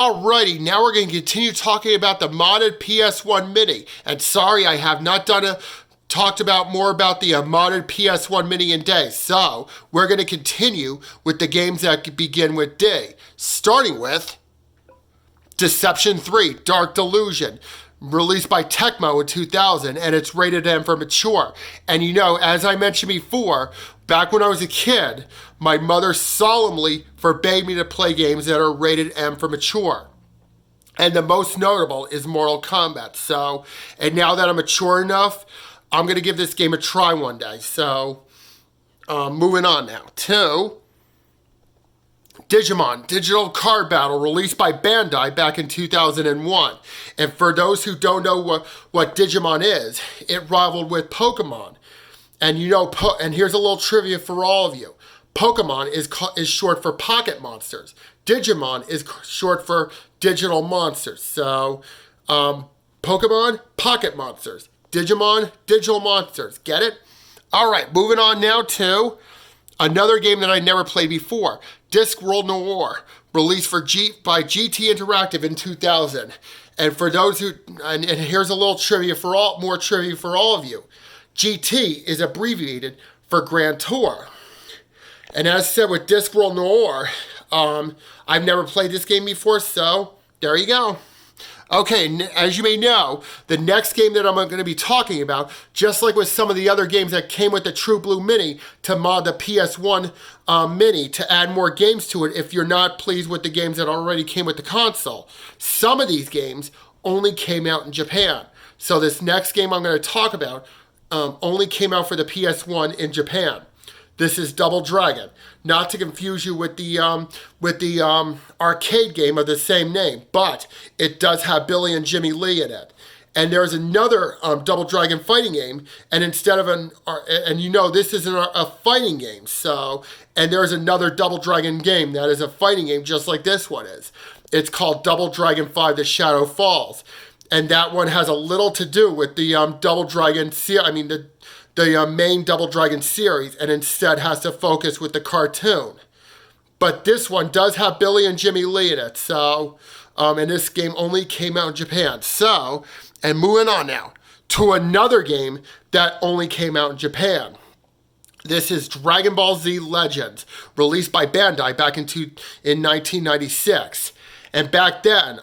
Alrighty, now we're going to continue talking about the modded PS1 Mini. And sorry, I have not talked about more about the modded PS1 Mini in days. So we're going to continue with the games that begin with D. Starting with Deception 3, Dark Delusion. Released by Tecmo in 2000, and it's rated M for mature. And you know, as I mentioned before, back when I was a kid, my mother solemnly forbade me to play games that are rated M for mature. And the most notable is Mortal Kombat. So, and now that I'm mature enough, I'm gonna give this game a try one day. So, moving on now to Digimon, Digital Card Battle, released by Bandai back in 2001. And for those who don't know what Digimon is, it rivaled with Pokemon. And you know, and here's a little trivia for all of you. Pokemon is short for Pocket Monsters. Digimon is short for Digital Monsters. So, Pokemon, Pocket Monsters. Digimon, Digital Monsters. Get it? All right, moving on now to another game that I never played before. Discworld Noir, released by GT Interactive in 2000. And for those who, and here's a little trivia more trivia for all of you. GT is abbreviated for Grand Tour. And as said with Discworld Noir, I've never played this game before, so there you go. Okay, as you may know, the next game that I'm going to be talking about, just like with some of the other games that came with the True Blue Mini to mod the PS1 Mini to add more games to it if you're not pleased with the games that already came with the console. Some of these games only came out in Japan. So this next game I'm going to talk about only came out for the PS1 in Japan. This is Double Dragon, not to confuse you with the arcade game of the same name, but it does have Billy and Jimmy Lee in it. And there's another Double Dragon fighting game, and instead of and you know this isn't a fighting game, so, and there's another Double Dragon game that is a fighting game just like this one is. It's called Double Dragon 5: The Shadow Falls, and that one has a little to do with the Double Dragon the main Double Dragon series, and instead has to focus with the cartoon. But this one does have Billy and Jimmy Lee in it, so, and this game only came out in Japan. So, and moving on now to another game that only came out in Japan. This is Dragon Ball Z Legends, released by Bandai back in 1996. And back then,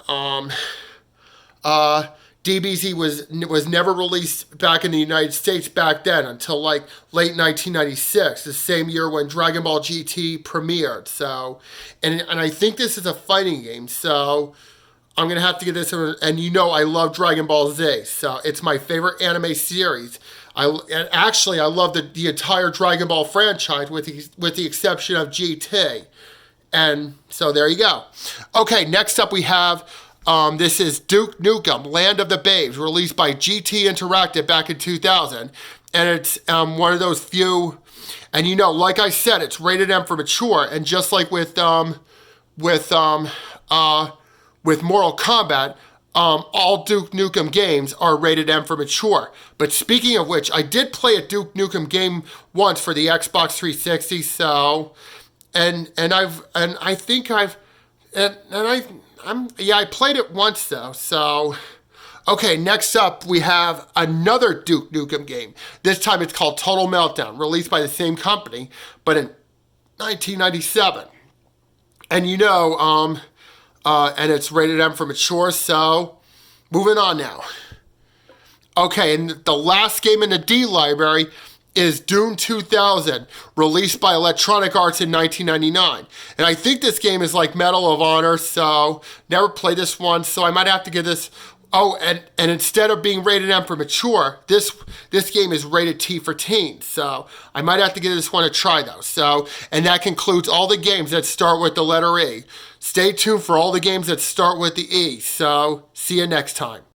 DBZ was never released back in the United States back then until like late 1996, the same year when Dragon Ball GT premiered. So, and I think this is a fighting game, so I'm gonna have to get this. And you know I love Dragon Ball Z, so it's my favorite anime series. And actually I love the entire Dragon Ball franchise with the exception of GT. And so there you go. Okay, next up we have. This is Duke Nukem, Land of the Babes, released by GT Interactive back in 2000. And it's one of those few, and you know, like I said, it's rated M for mature. And just like with Mortal Kombat, all Duke Nukem games are rated M for mature. But speaking of which, I did play a Duke Nukem game once for the Xbox 360. So, I played it once though, so. Okay, next up we have another Duke Nukem game. This time it's called Total Meltdown, released by the same company, but in 1997. And you know, and it's rated M for mature, so moving on now. Okay, and the last game in the D library is Dune 2000, released by Electronic Arts in 1999. And I think this game is like Medal of Honor, so never played this one, so I might have to give this, and instead of being rated M for mature, this game is rated T for teen, so I might have to give this one a try though. So, and that concludes all the games that start with the letter E. Stay tuned for all the games that start with the E, so see you next time.